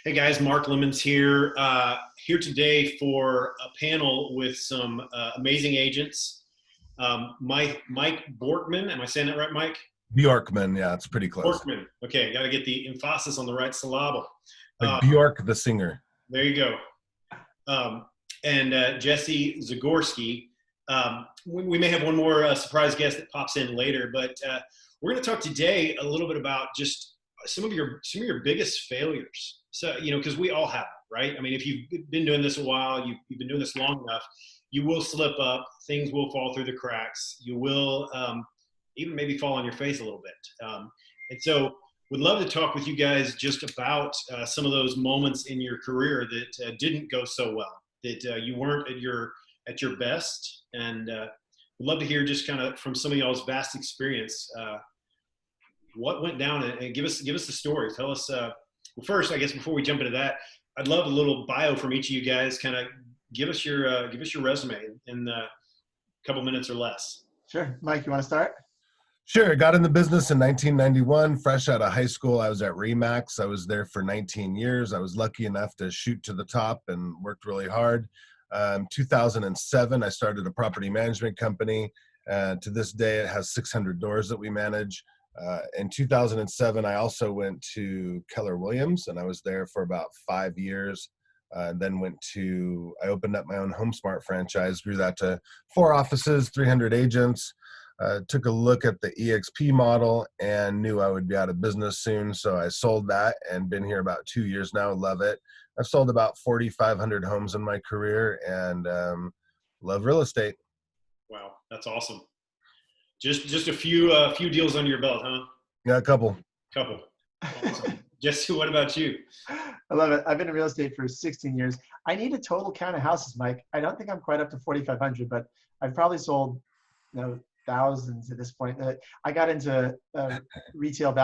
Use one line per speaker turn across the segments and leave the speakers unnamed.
Hey guys, Mark Lemons here. Here today for a panel with some amazing agents. Mike Borkman, am I saying that right, Mike?
Bjorkman, yeah, it's pretty close.
Borkman. Okay, got to get the emphasis on the right syllable.
Like Bjork, the singer.
There you go. And Jesse Zagorski. We may have one more surprise guest that pops in later, but we're going to talk today a little bit about just some of your biggest failures. So, because we all have it, right? I mean, if you've been doing this a while, you've been doing this long enough, you will slip up, things will fall through the cracks. You will even maybe fall on your face a little bit. And so would love to talk with you guys just about some of those moments in your career that didn't go so well, that you weren't at your best. And would love to hear just kind of from some of y'all's vast experience, what went down, and give us the story. Tell us, well, first, I guess before we jump into that, I'd love a little bio from each of you guys. Kind of give us your resume in a couple minutes or less.
Sure. Mike, you want to start?
Sure. Got in the business in 1991, fresh out of high school. I was at Remax. I was there for 19 years. I was lucky enough to shoot to the top and worked really hard. 2007, I started a property management company. To this day, it has 600 doors that we manage. In 2007, I also went to Keller Williams, and I was there for about 5 years. Then I opened up my own HomeSmart franchise, grew that to 4 offices, 300 agents. Took a look at the EXP model and knew I would be out of business soon. So I sold that and been here about 2 years now. Love it. I've sold about 4,500 homes in my career and love real estate.
Wow, that's awesome. Just a few deals under your belt, huh?
Yeah, a couple.
Awesome. Jesse, what about you?
I love it. I've been in real estate for 16 years. I need a total count of houses, Mike. I don't think I'm quite up to 4,500, but I've probably sold, thousands at this point. I got into retail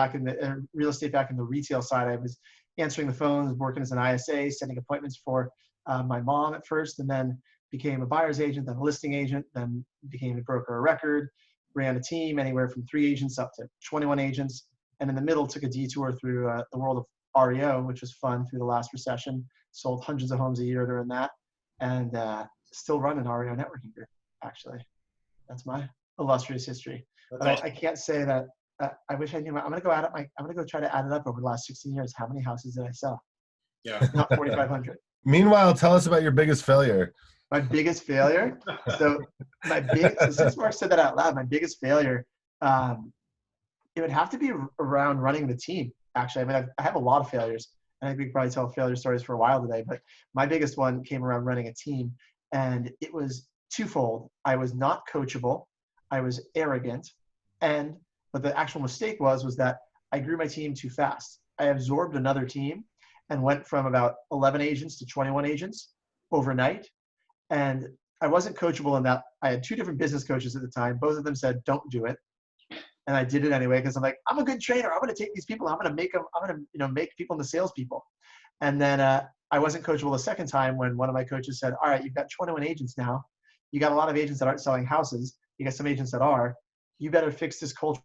real estate back in the retail side. I was answering the phones, working as an ISA, setting appointments for my mom at first, and then became a buyer's agent, then a listing agent, then became a broker of record, ran a team anywhere from 3 agents up to 21 agents. And in the middle, took a detour through the world of REO, which was fun through the last recession. Sold hundreds of homes a year during that, and still run an REO networking group, actually. That's my illustrious history. But awesome. I can't say that. I wish I knew. I'm going to go try to add it up over the last 16 years. How many houses did I sell?
Yeah.
Not 4,500.
Meanwhile, tell us about your biggest failure.
My biggest failure? So since Mark said that out loud, my biggest failure, it would have to be around running the team, actually. I mean, I have a lot of failures. I think we could probably tell failure stories for a while today, but my biggest one came around running a team, and it was twofold. I was not coachable. I was arrogant. But the actual mistake was that I grew my team too fast. I absorbed another team and went from about 11 agents to 21 agents overnight. And I wasn't coachable in that. I had 2 different business coaches at the time. Both of them said, don't do it. And I did it anyway, because I'm like, I'm a good trainer. I'm going to take these people. I'm going to make them, make people into salespeople. And then I wasn't coachable the second time when one of my coaches said, all right, you've got 21 agents now. You got a lot of agents that aren't selling houses. You got some agents that are. You better fix this culture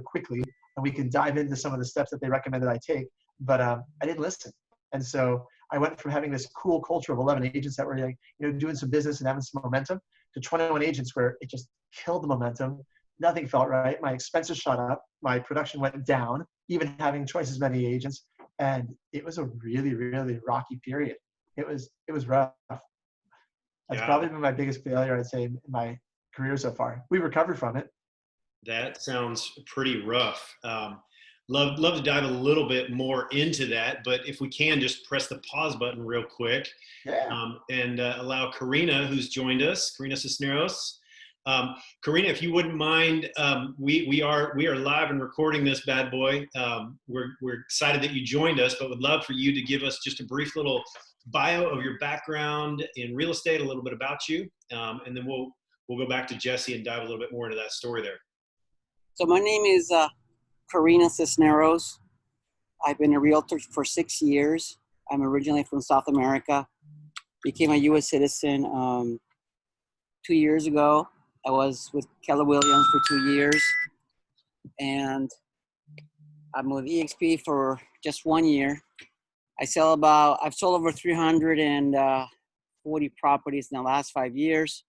quickly, and we can dive into some of the steps that they recommended I take. But I didn't listen. And so I went from having this cool culture of 11 agents that were doing some business and having some momentum to 21 agents where it just killed the momentum. Nothing felt right. My expenses shot up. My production went down, even having twice as many agents. And it was a really, really rocky period. It was rough. That's probably been my biggest failure, I'd say, in my career so far. We recovered from it.
That sounds pretty rough. Love to dive a little bit more into that, but if we can just press the pause button real quick, and allow Karina, who's joined us, Karina Cisneros. Karina, if you wouldn't mind, we are live and recording this bad boy. We're excited that you joined us, but would love for you to give us just a brief little bio of your background in real estate, a little bit about you, and then we'll go back to Jesse and dive a little bit more into that story there.
So my name is Karina Cisneros. I've been a realtor for 6 years. I'm originally from South America. Became a U.S. citizen 2 years ago. I was with Keller Williams for 2 years. And I'm with EXP for just 1 year. I've sold over 340 properties in the last 5 years.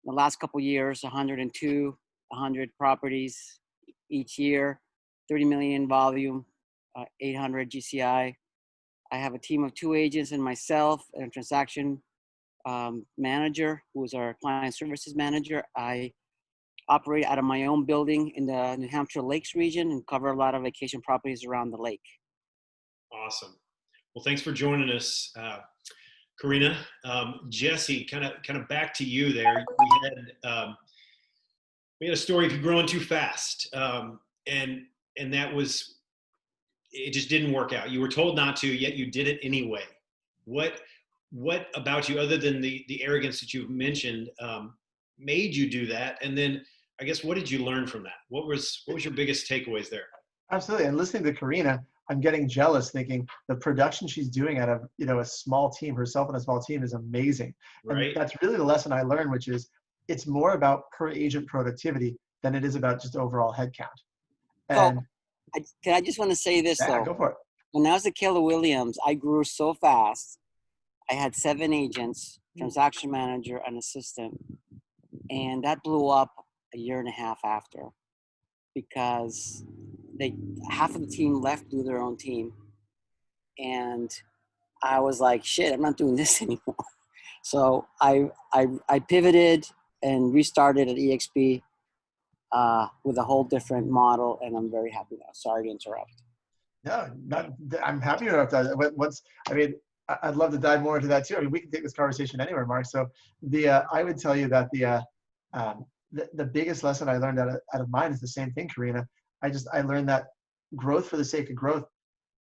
In the last couple of years, 100 properties each year, 30 million volume, 800 GCI. I have a team of 2 agents and myself and a transaction manager who is our client services manager. I operate out of my own building in the New Hampshire Lakes region and cover a lot of vacation properties around the lake.
Awesome. Well, thanks for joining us, Karina. Jesse, kind of back to you there. We had a story of you growing too fast, and that was, it just didn't work out. You were told not to, yet you did it anyway. What about you, other than the arrogance that you've mentioned, made you do that? And then, I guess, what did you learn from that? What was your biggest takeaways there?
Absolutely. And listening to Karina, I'm getting jealous thinking the production she's doing out of, a small team, herself and a small team, is amazing.
Right.
And that's really the lesson I learned, which is it's more about per agent productivity than it is about just overall headcount. And
I just want to say this,
yeah,
though.
go for it.
When I was at Keller Williams, I grew so fast. I had 7 agents, transaction manager, and assistant. And that blew up a year and a half after, because half of the team left to do their own team. And I was like, shit, I'm not doing this anymore. So I pivoted and restarted at EXP with a whole different model, and I'm very happy now. Sorry to interrupt.
No, I'm happy about that. I'd love to dive more into that too. I mean, we can take this conversation anywhere, Mark. So I would tell you that the biggest lesson I learned out of mine is the same thing, Karina. I learned that growth for the sake of growth,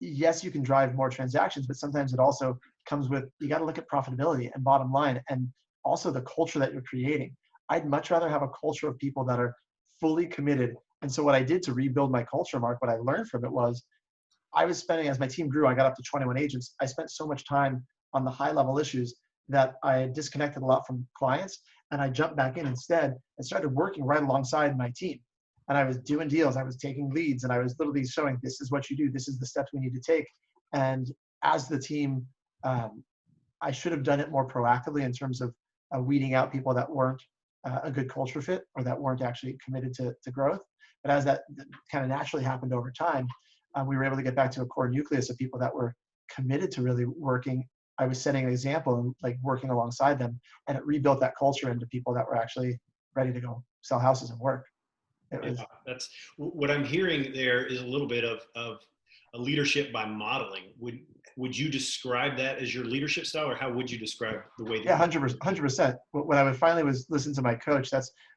yes, you can drive more transactions, but sometimes it also comes with, you got to look at profitability and bottom line, and also the culture that you're creating. I'd much rather have a culture of people that are fully committed. And so what I did to rebuild my culture, Mark, what I learned from it was, I was spending, as my team grew, I got up to 21 agents. I spent so much time on the high level issues that I disconnected a lot from clients, and I jumped back in instead and started working right alongside my team. And I was doing deals, I was taking leads, and I was literally showing, this is what you do, this is the steps we need to take. And as the team, I should have done it more proactively in terms of weeding out people that weren't a good culture fit or that weren't actually committed to growth. But as that kind of naturally happened over time, we were able to get back to a core nucleus of people that were committed to really working. I was setting an example and like working alongside them, and it rebuilt that culture into people that were actually ready to go sell houses and work.
That's what I'm hearing. There is a little bit of a leadership by modeling. Would you describe that as your leadership style, or how would you describe the way that?
Yeah, 100%. When I finally was listening to my coach,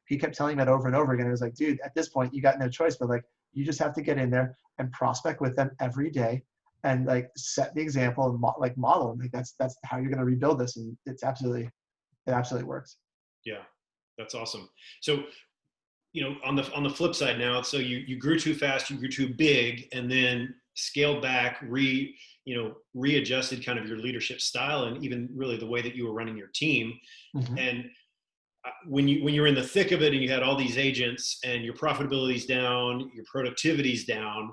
he kept telling me that over and over again. It was like, dude, at this point, you got no choice, but like, you just have to get in there and prospect with them every day, and like set the example and model. And like that's how you're going to rebuild this, and it absolutely works.
Yeah, that's awesome. So, on the flip side now, so you grew too fast, you grew too big, and then scaled back, readjusted kind of your leadership style, and even really the way that you were running your team.
Mm-hmm.
And when you're in the thick of it, and you had all these agents, and your profitability's down, your productivity's down,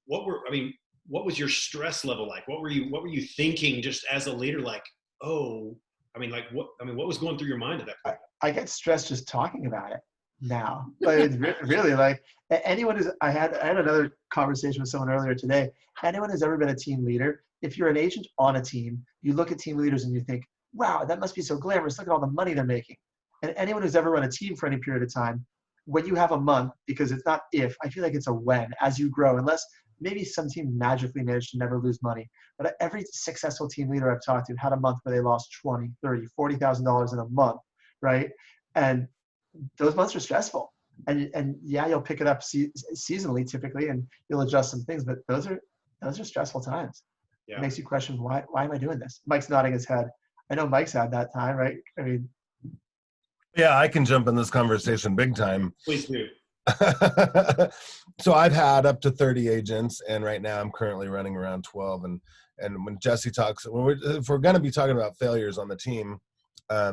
what was your stress level like? What were you thinking just as a leader? Like, what was going through your mind at that point?
I get stressed just talking about it now. But it's really like I had another conversation with someone earlier today. Anyone who's ever been a team leader, if you're an agent on a team, you look at team leaders and you think, wow, that must be so glamorous. Look at all the money they're making. And anyone who's ever run a team for any period of time, when you have a month, because it's not if, I feel like it's a when, as you grow, unless maybe some team magically managed to never lose money. But every successful team leader I've talked to had a month where they lost $20,000, $30,000, $40,000 in a month, right? And those months are stressful. And yeah, you'll pick it up seasonally typically, and you'll adjust some things, but those are stressful times. Yeah. It makes you question, why am I doing this? Mike's nodding his head. I know Mike's had that time, right? I mean,
yeah, I can jump in this conversation big time.
Please do.
So I've had up to 30 agents, and right now I'm currently running around 12. And when Jesse talks, if we're going to be talking about failures on the team,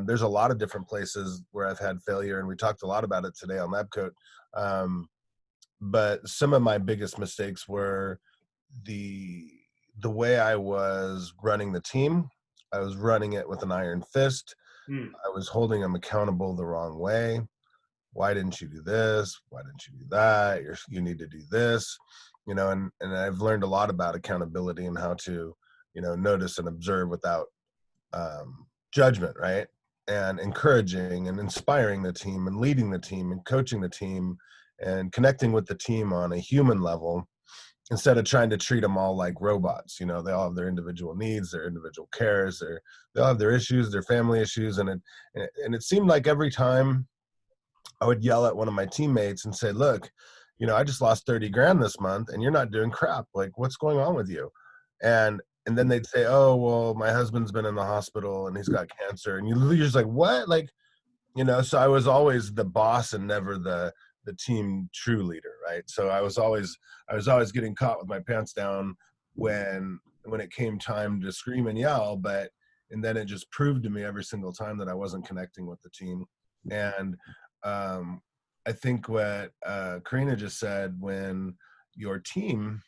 there's a lot of different places where I've had failure, and we talked a lot about it today on LabCoat. But some of my biggest mistakes were the the way I was running the team, I was running it with an iron fist.
Hmm.
I was holding them accountable the wrong way. Why didn't you do this? Why didn't you do that? You need to do this, and I've learned a lot about accountability and how to, notice and observe without judgment, right? And encouraging and inspiring the team and leading the team and coaching the team and connecting with the team on a human level instead of trying to treat them all like robots. They all have their individual needs, their individual cares, they all have their issues, their family issues. And it seemed like every time I would yell at one of my teammates and say, look, I just lost 30 grand this month and you're not doing crap. Like, what's going on with you? And then they'd say, oh, well, my husband's been in the hospital and he's got cancer. And you're just like, what? Like, so I was always the boss and never the team true leader, right? So I was always getting caught with my pants down when it came time to scream and yell, and then it just proved to me every single time that I wasn't connecting with the team. And I think what Karina just said, when your team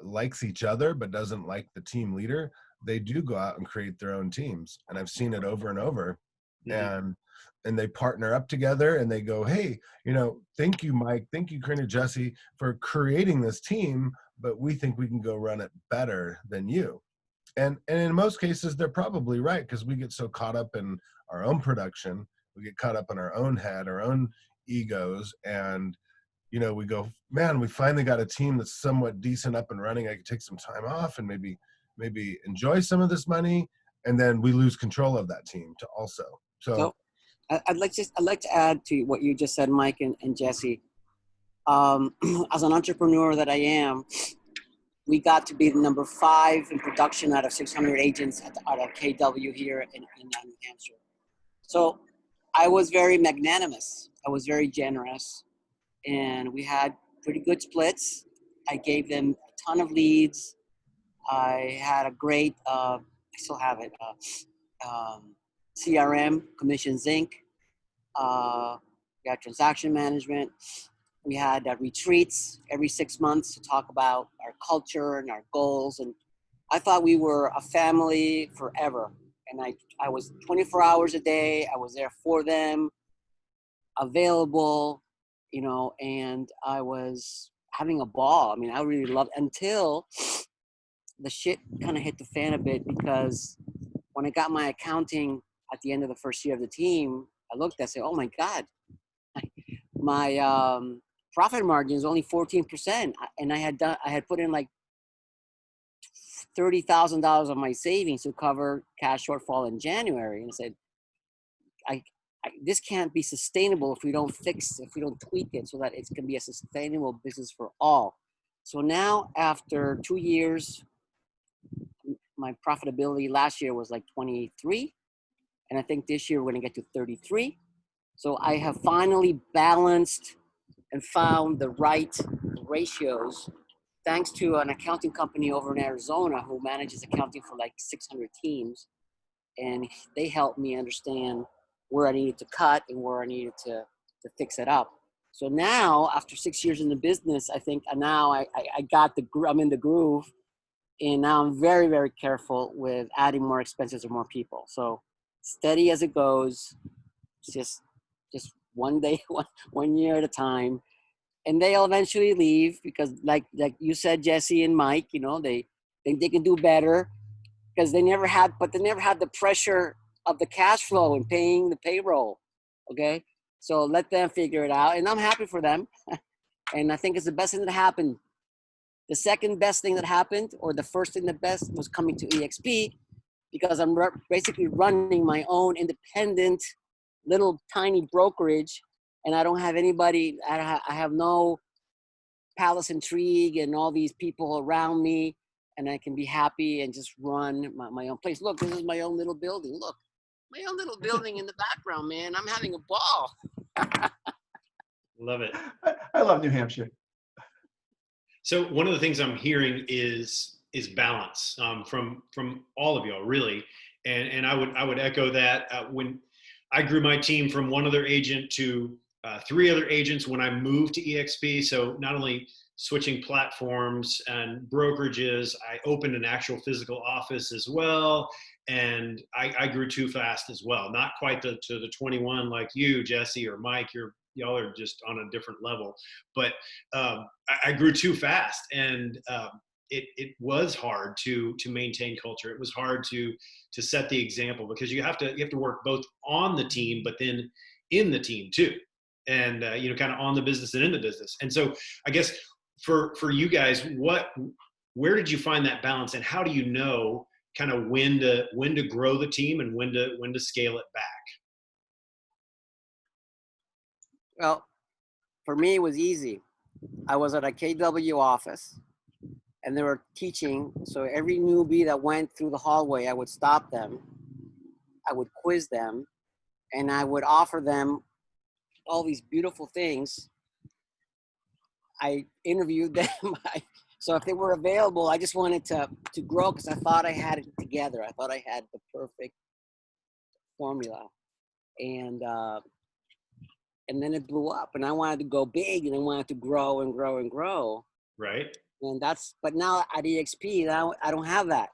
likes each other but doesn't like the team leader, they do go out and create their own teams. And I've seen it over and over.
Mm-hmm.
And they partner up together and they go, hey, thank you, Mike, thank you, Karina, Jesse, for creating this team, but we think we can go run it better than you. And in most cases, they're probably right, because we get so caught up in our own production, we get caught up in our own head, our own egos, and we go, man, we finally got a team that's somewhat decent up and running. I could take some time off and maybe enjoy some of this money, and then we lose control of that team to also. So
I'd like to add to what you just said, Mike and Jesse. As an entrepreneur that I am, we got to be the number 5 in production out of 600 agents at KW here in New Hampshire. So I was very magnanimous. I was very generous. And we had pretty good splits. I gave them a ton of leads. I had a great, I still have it, CRM, Commissions Inc. We had transaction management. We had retreats every 6 months to talk about our culture and our goals. And I thought we were a family forever. And I was 24 hours a day. I was there for them, available, and I was having a ball. I mean, I really loved, until the shit kind of hit the fan a bit, because when I got my accounting at the end of the first year of the team, I looked, I said, oh my God, my profit margin is only 14%. And I had put in like $30,000 of my savings to cover cash shortfall in January. And I said, this can't be sustainable if we don't tweak it so that it can be a sustainable business for all. So now, after 2 years, my profitability last year was like 23. And I think this year we're going to get to 33. So I have finally balanced and found the right ratios, thanks to an accounting company over in Arizona who manages accounting for like 600 teams. And they helped me understand where I needed to cut and where I needed to fix it up. So now, after 6 years in the business, I think now I got I'm in the groove, and now I'm very, very careful with adding more expenses or more people. So steady as it goes, just one day, one year at a time. And they'll eventually leave because, like you said, Jesse and Mike, they think they can do better because they never had the pressure of the cash flow and paying the payroll. Okay, so let them figure it out, and I'm happy for them. And I think it's the best thing that happened. The second best thing that happened, or the first thing that best, was coming to EXP, because I'm basically running my own independent little tiny brokerage, and I don't have anybody. I have no palace intrigue and all these people around me, and I can be happy and just run my own place. Look, this is my own little building. Look, my own little building in the background, man. I'm having a ball.
Love it.
I love New Hampshire.
So one of the things I'm hearing is balance from all of y'all, really, and I would echo that. When I grew my team from one other agent to 3 other agents when I moved to EXP, so not only switching platforms and brokerages. I opened an actual physical office as well. And I grew too fast as well. Not quite to the 21 like you, Jesse, or Mike. Y'all are just on a different level. But I grew too fast, and it was hard to maintain culture. It was hard to set the example, because you have to work both on the team, but then in the team too, and kind of on the business and in the business. And so I guess for you guys, where did you find that balance, and how do you know kind of when to grow the team and when to scale it back?
Well, for me, it was easy. I was at a KW office, and they were teaching. So every newbie that went through the hallway, I would stop them, I would quiz them, and I would offer them all these beautiful things. I interviewed them. So if they were available, I just wanted to grow, because I thought I had it together. I thought I had the perfect formula. And then it blew up, and I wanted to go big, and I wanted to grow and grow and grow.
Right.
And but now at EXP, now I don't have that.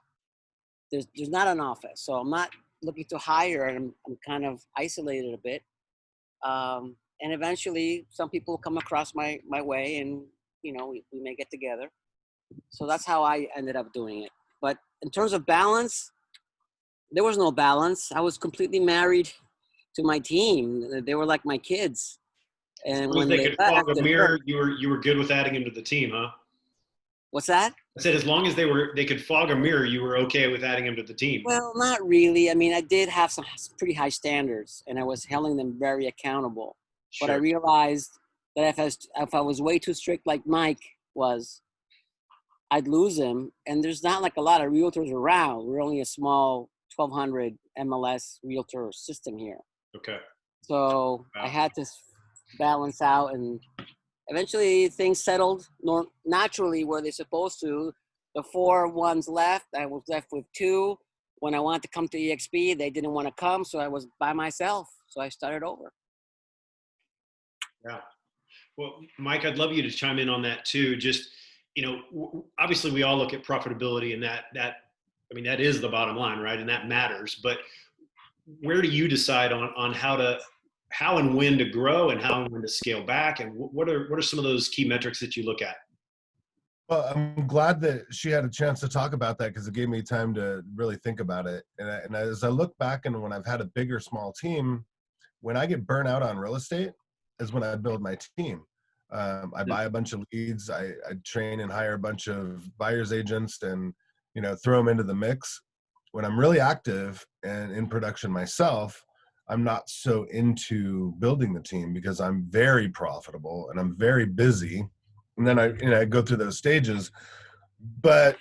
There's not an office, so I'm not looking to hire, and I'm kind of isolated a bit. And eventually some people come across my way, and we may get together. So that's how I ended up doing it. But in terms of balance, there was no balance. I was completely married to my team. They were like my kids. And
As long
when
as they
they
could
left,
fog a mirror, you were good with adding him to the team, huh?
what's that?
I said, as long as they could fog a mirror, you were okay with adding him to the team.
Well, not really. I mean, I did have some pretty high standards, and I was holding them very accountable.
Sure.
But I realized that if I was way too strict like Mike was, I'd lose him. And there's not like a lot of realtors around. We're only a small 1,200 MLS realtor system here.
Okay.
So
Wow.
I had to balance out, and eventually things settled naturally where they're supposed to. The 4 ones left. I was left with 2. When I wanted to come to EXP, they didn't want to come, so I was by myself. So I started over.
Yeah. Well, Mike, I'd love you to chime in on that too. Just, obviously we all look at profitability, and that is the bottom line, right? And that matters. But where do you decide on how and when to grow, and how and when to scale back? And what are some of those key metrics that you look at?
Well, I'm glad that she had a chance to talk about that, because it gave me time to really think about it. And as I look back, and when I've had a big or small team, when I get burnt out on real estate is when I build my team. I buy a bunch of leads. I train and hire a bunch of buyer's agents, and throw them into the mix. When I'm really active and in production myself, I'm not so into building the team, because I'm very profitable and I'm very busy. And then I go through those stages. But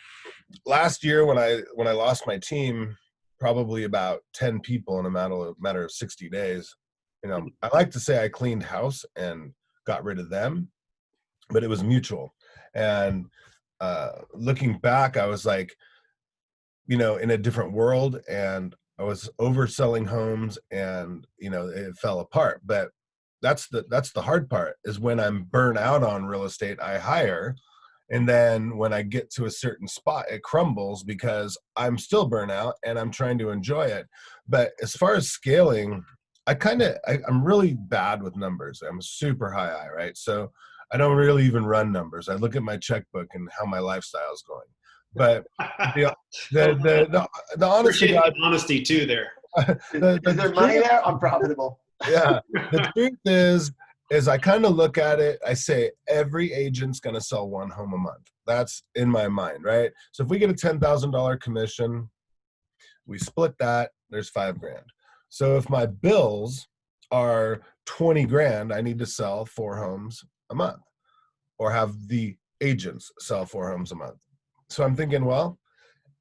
last year when I lost my team, probably about 10 people in a matter of 60 days, I like to say I cleaned house and got rid of them, but it was mutual. And looking back, I was like, in a different world, and I was overselling homes, and it fell apart. But that's the hard part, is when I'm burnt out on real estate, I hire, and then when I get to a certain spot, it crumbles, because I'm still burnt out and I'm trying to enjoy it. But as far as scaling, I'm really bad with numbers. I'm super high I, right? So I don't really even run numbers. I look at my checkbook and how my lifestyle is going. But the honest
Appreciate the honesty too there.
Is there money there? I'm profitable.
Yeah. The truth is I kind of look at it, I say every agent's going to sell 1 home a month. That's in my mind, right? So if we get a $10,000 commission, we split that, there's $5,000. So if my bills are 20 grand, I need to sell 4 homes a month, or have the agents sell 4 homes a month. So I'm thinking, well,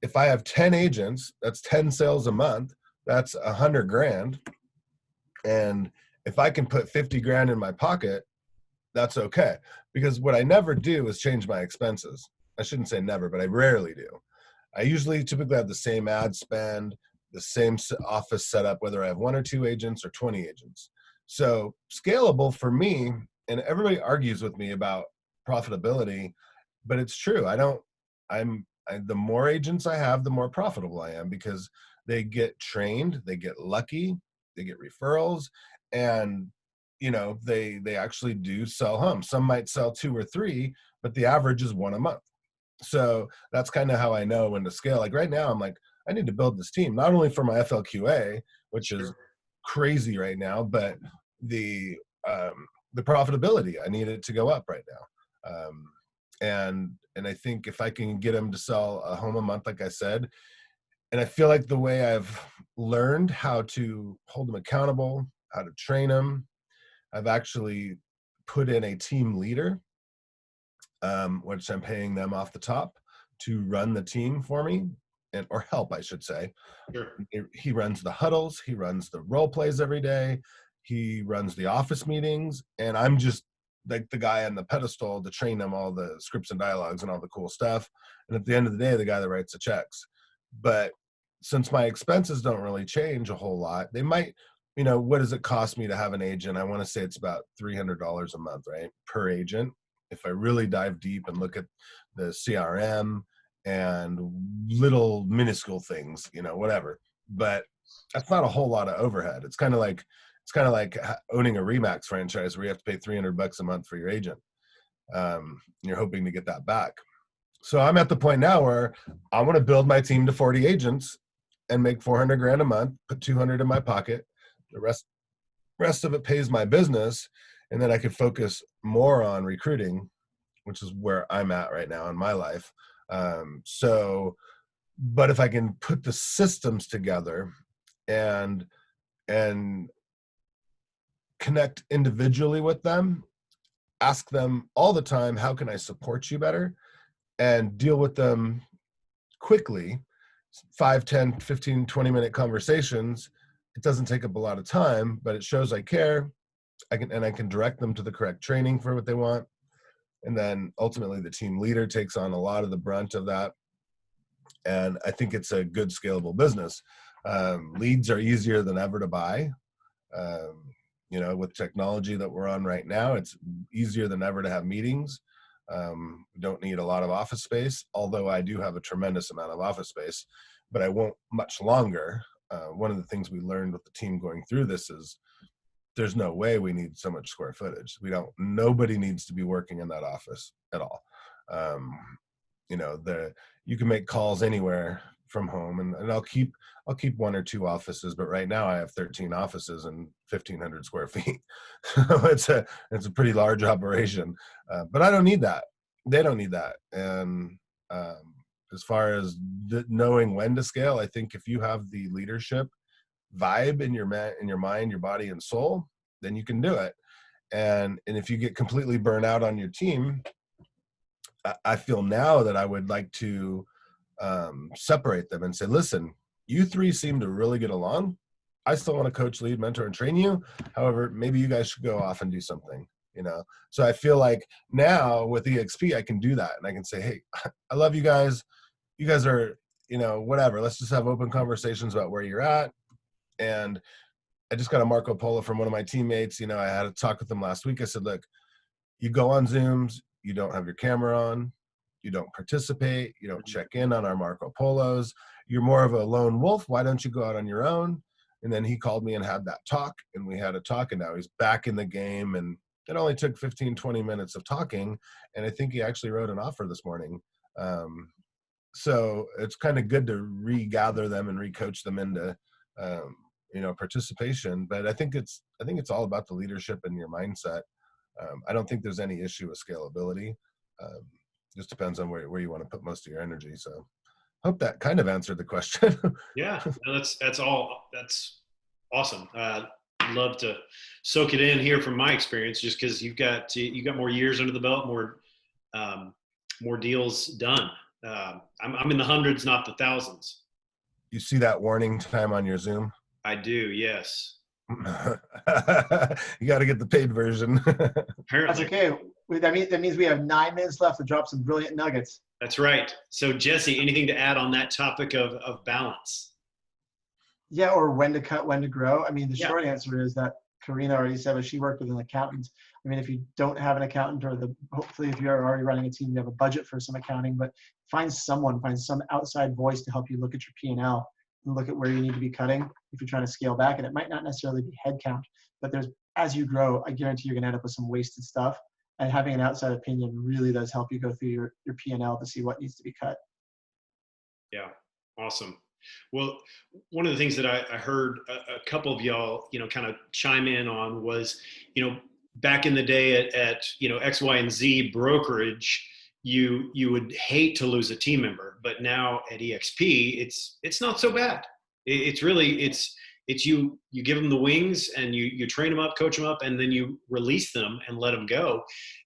if I have 10 agents, that's 10 sales a month, that's 100 grand. And if I can put 50 grand in my pocket, that's okay. Because what I never do is change my expenses. I shouldn't say never, but I rarely do. I typically have the same ad spend, the same office setup, whether I have 1 or 2 agents or 20 agents. So scalable for me, and everybody argues with me about profitability, but it's true. The more agents I have, the more profitable I am, because they get trained, they get lucky, they get referrals, and they actually do sell homes. Some might sell 2 or 3, but the average is 1 a month. So that's kind of how I know when to scale. Like right now, I'm like, I need to build this team, not only for my FLQA, which is crazy right now, but the profitability, I need it to go up right now. And I think if I can get them to sell a home a month, like I said, and I feel like the way I've learned how to hold them accountable, how to train them, I've actually put in a team leader, which I'm paying them off the top to run the team for me, or help, I should say.
Sure.
He runs the huddles, he runs the role plays every day, he runs the office meetings, and I'm just like the guy on the pedestal to train them all the scripts and dialogues and all the cool stuff. And at the end of the day, the guy that writes the checks. But since my expenses don't really change a whole lot, they might, what does it cost me to have an agent? I want to say it's about $300 a month, right? Per agent. If I really dive deep and look at the CRM and little minuscule things, whatever. But that's not a whole lot of overhead. It's kind of like owning a Remax franchise where you have to pay $300 a month for your agent. You're hoping to get that back. So I'm at the point now where I want to build my team to 40 agents and make 400 grand a month, put 200 in my pocket. The rest of it pays my business. And then I could focus more on recruiting, which is where I'm at right now in my life. But if I can put the systems together and connect individually with them, ask them all the time, how can I support you better? And deal with them quickly, 5, 10, 15, 20-minute conversations. It doesn't take up a lot of time, but it shows I care. I can direct them to the correct training for what they want. And then ultimately the team leader takes on a lot of the brunt of that. And I think it's a good scalable business. Leads are easier than ever to buy. With technology that we're on right now, it's easier than ever to have meetings. We don't need a lot of office space, although I do have a tremendous amount of office space, but I won't much longer. One of the things we learned with the team going through this is there's no way we need so much square footage. Nobody needs to be working in that office at all. You can make calls anywhere from home, and I'll keep 1 or 2 offices, but right now I have 13 offices and 1,500 square feet. So it's a pretty large operation, but I don't need that. They don't need that. And as far as knowing when to scale, I think if you have the leadership vibe in your mind, your body and soul, then you can do it. And if you get completely burnt out on your team, I feel now that I would like to separate them and say, listen, you 3 seem to really get along. I still want to coach, lead, mentor, and train you. However, maybe you guys should go off and do something, So I feel like now with EXP, I can do that. And I can say, hey, I love you guys. You guys are, whatever. Let's just have open conversations about where you're at. And I just got a Marco Polo from one of my teammates. I had a talk with them last week. I said, look, you go on Zooms, you don't have your camera on, you don't participate, you don't check in on our Marco Polos. You're more of a lone wolf. Why don't you go out on your own? And then he called me and had that talk, and we had a talk, and now he's back in the game. And it only took 15, 20 minutes of talking. And I think he actually wrote an offer this morning. So it's kind of good to regather them and recoach them into, participation. But I think it's all about the leadership and your mindset. I don't think there's any issue with scalability. Just depends on where you want to put most of your energy. So hope that kind of answered the question.
Yeah, no, that's awesome. Love to soak it in here from my experience, just because you got more years under the belt, more deals done. I'm in the hundreds, not the thousands.
You see that warning time on your Zoom?
I do, yes.
You got to get the paid version.
Apparently.
That's okay. That means we have 9 minutes left to drop some brilliant nuggets.
That's right. So Jesse, anything to add on that topic of balance?
Yeah, or when to cut, when to grow. I mean, the short answer is that Karina already said, but she worked with an accountant. I mean, if you don't have an accountant, or hopefully if you're already running a team, you have a budget for some accounting, but find some outside voice to help you look at your P&L and look at where you need to be cutting if you're trying to scale back. And it might not necessarily be headcount, but as you grow, I guarantee you're going to end up with some wasted stuff. And having an outside opinion really does help you go through your P&L to see what needs to be cut.
Yeah, awesome. Well, one of the things that I heard a couple of y'all, kind of chime in on was, back in the day at X, Y, and Z brokerage, you would hate to lose a team member, but now at EXP, it's not so bad. It's you give them the wings and you train them up, coach them up, and then you release them and let them go.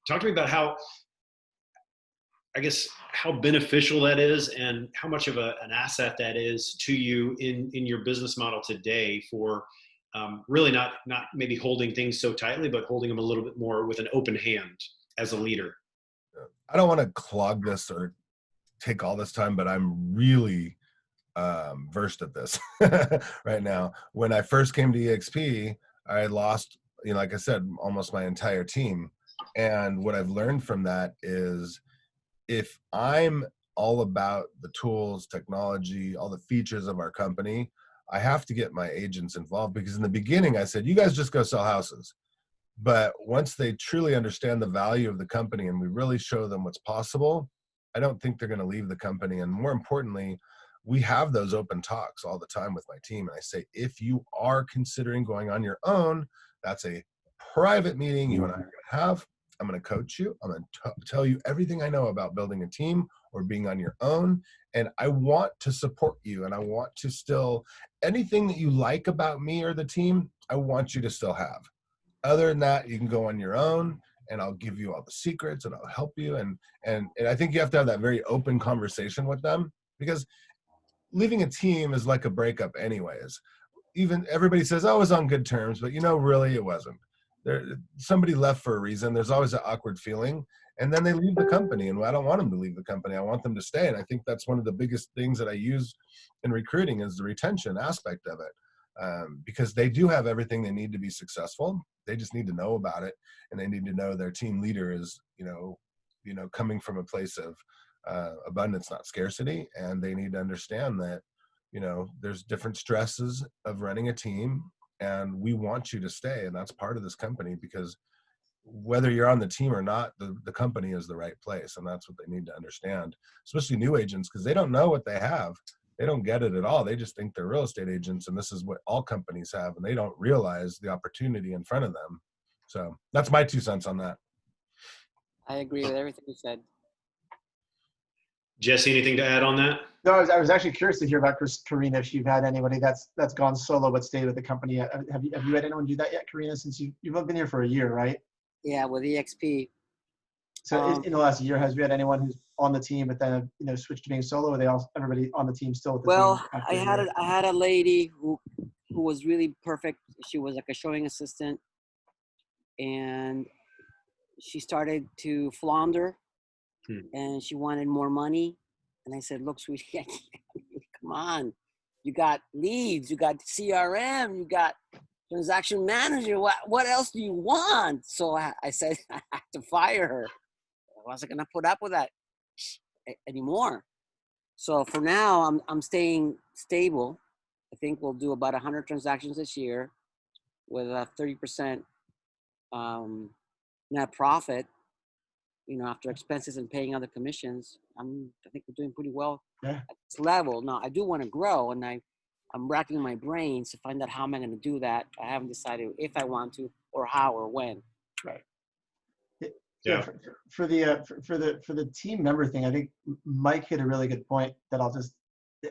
Talk to me about how beneficial that is and how much of an asset that is to you in your business model today for really not maybe holding things so tightly, but holding them a little bit more with an open hand as a leader.
I don't want to clog this or take all this time, but I'm really versed at this right now. When I first came to EXP, I lost, like I said, almost my entire team. And what I've learned from that is if I'm all about the tools, technology, all the features of our company, I have to get my agents involved, because in the beginning I said, you guys just go sell houses. But once they truly understand the value of the company and we really show them what's possible, I don't think they're going to leave the company. And more importantly, we have those open talks all the time with my team. And I say, if you are considering going on your own, that's a private meeting you and I are going to have. I'm going to coach you. I'm going to tell you everything I know about building a team or being on your own. And I want to support you. And I want to still, anything that you like about me or the team, I want you to still have. Other than that, you can go on your own and I'll give you all the secrets and I'll help you. And I think you have to have that very open conversation with them, because leaving a team is like a breakup anyways. Even everybody says, oh, I was on good terms, but really it wasn't. Somebody left for a reason. There's always an awkward feeling, and then they leave the company, and I don't want them to leave the company. I want them to stay. And I think that's one of the biggest things that I use in recruiting is the retention aspect of it, because they do have everything they need to be successful. They just need to know about it, and they need to know their team leader is, coming from a place of abundance, not scarcity. And they need to understand that, there's different stresses of running a team, and we want you to stay. And that's part of this company, because whether you're on the team or not, the company is the right place. And that's what they need to understand, especially new agents, because they don't know what they have. They don't get it at all. They just think they're real estate agents, and this is what all companies have, and they don't realize the opportunity in front of them. So that's my 2 cents on that.
I agree with everything you said.
Jesse, anything to add on that?
No, I was actually curious to hear about Karina, if you've had anybody that's gone solo but stayed with the company. Have you had anyone do that yet, Karina, since you've been here for a year, right?
Yeah, with EXP.
So in the last year, has you had anyone who's on the team but then switched to being solo, or everybody on the team still with the team?
I had a lady who was really perfect. She was like a showing assistant, and she started to flounder, and she wanted more money. And I said, look, sweetie, come on. You got leads, you got CRM, you got transaction manager. What else do you want? So I said, I had to fire her. I wasn't going to put up with that anymore. So for now, I'm staying stable. I think we'll do about 100 transactions this year with a 30% net profit. After expenses and paying other commissions, I think we're doing pretty well at this level. Now, I do want to grow, and I'm racking my brains to find out how am I going to do that. I haven't decided if I want to, or how, or when.
Right. Yeah. For the team member thing, I think Mike hit a really good point that I'll just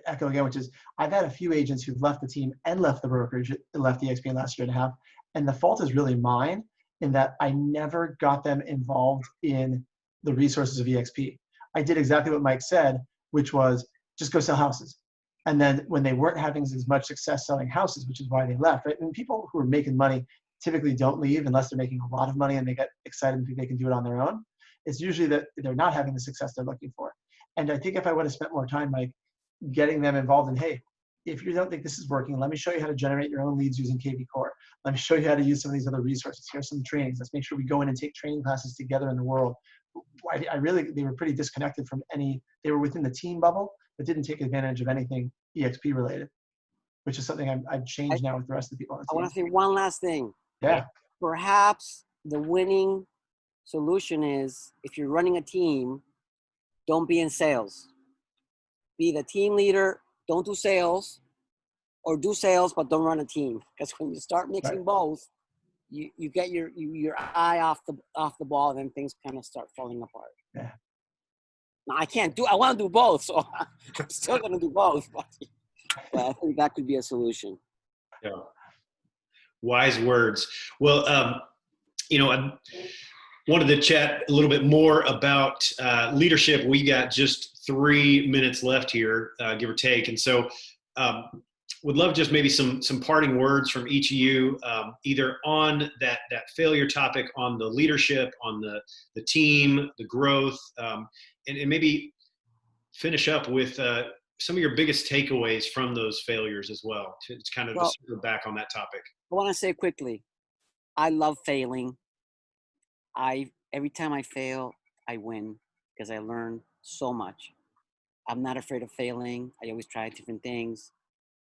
echo again, which is I've had a few agents who've left the team and left the brokerage, left EXP in the last year and a half, and the fault is really mine, in that I never got them involved in the resources of EXP. I did exactly what Mike said, which was just go sell houses. And then when they weren't having as much success selling houses, which is why they left, right? And people who are making money typically don't leave unless they're making a lot of money and they get excited and think they can do it on their own. It's usually that they're not having the success they're looking for. And I think if I would have spent more time, Mike, getting them involved in, hey, if you don't think this is working, let me show you how to generate your own leads using KV Core. Let me show you how to use some of these other resources. Here's some trainings. Let's make sure we go in and take training classes together in the world. They were pretty disconnected from they were within the team bubble, but didn't take advantage of anything EXP related, which is something I've changed now with the rest of the people on the
I
team.
want to say one last thing.
Yeah.
Perhaps the winning solution is, if you're running a team, don't be in sales. Be the team leader, don't do sales, or do sales but don't run a team. Because when you start mixing both, you get your eye off the ball, and then things kind of start falling apart.
Yeah.
Now I want to do both, so I'm still going to do both. But I think that could be a solution.
Yeah. Wise words. Well, I wanted to chat a little bit more about leadership. We got just 3 minutes left here, give or take. And so would love just maybe some parting words from each of you, either on that failure topic, on the leadership, on the team, the growth, and maybe finish up with some of your biggest takeaways from those failures as well, to kind of just circle back on that topic.
I want to say quickly, I love failing. Every time I fail, I win because I learn so much. I'm not afraid of failing. I always try different things.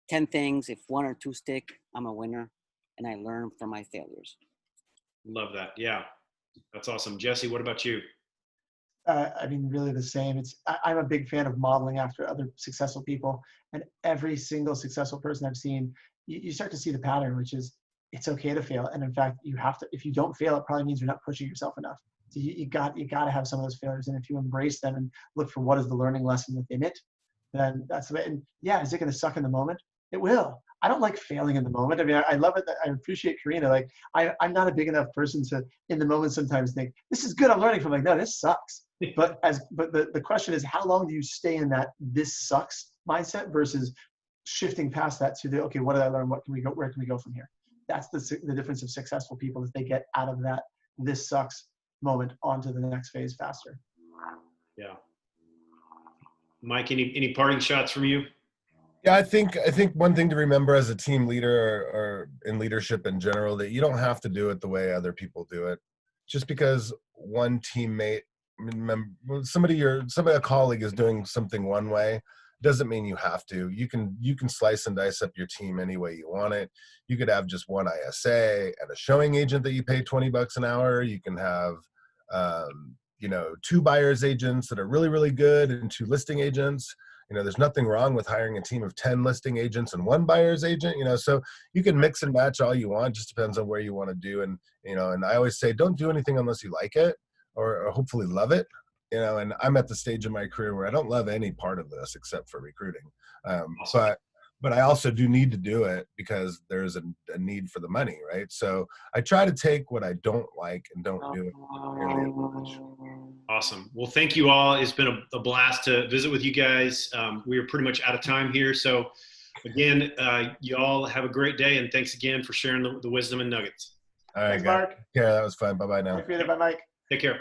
10 things, if 1 or 2 stick, I'm a winner, and I learn from my failures.
Love that. Yeah, that's awesome. Jesse, what about you?
I mean, really the same. I'm a big fan of modeling after other successful people, and every single successful person I've seen, you start to see the pattern, which is it's okay to fail. And in fact, you have to, if you don't fail, it probably means you're not pushing yourself enough. So you got to have some of those failures. And if you embrace them and look for what is the learning lesson within it, then that's the way. And yeah, is it going to suck in the moment? It will. I don't like failing in the moment. I mean, I love it. I appreciate Karina. Like I'm not a big enough person to in the moment sometimes think this is good. I'm learning from, like, no, this sucks. But the question is, how long do you stay in that this sucks mindset versus shifting past that to the, okay, what did I learn? What can we go? Where can we go from here? That's the difference of successful people, is they get out of that this sucks moment onto the next phase faster.
Yeah. Mike, any parting shots from you?
Yeah, I think one thing to remember as a team leader or in leadership in general, that you don't have to do it the way other people do it. Just because one teammate, a colleague is doing something one way, doesn't mean you have to. You can slice and dice up your team any way you want it. You could have just one ISA and a showing agent that you pay $20 an hour. You can have 2 buyers agents that are really, really good and 2 listing agents. There's nothing wrong with hiring a team of 10 listing agents and 1 buyer's agent, so you can mix and match all you want. Just depends on where you want to do. And, and I always say, don't do anything unless you like it or hopefully love it, and I'm at the stage of my career where I don't love any part of this except for recruiting. But I also do need to do it because there's a need for the money, right? So I try to take what I don't like and don't do it nearly as much.
Awesome. Well, thank you all. It's been a blast to visit with you guys. We are pretty much out of time here. So again, you all have a great day, and thanks again for sharing the wisdom and nuggets.
All right,
Thanks,
guys.
Mark.
Yeah, that was fun. Bye-bye now.
Bye, Mike.
Take care.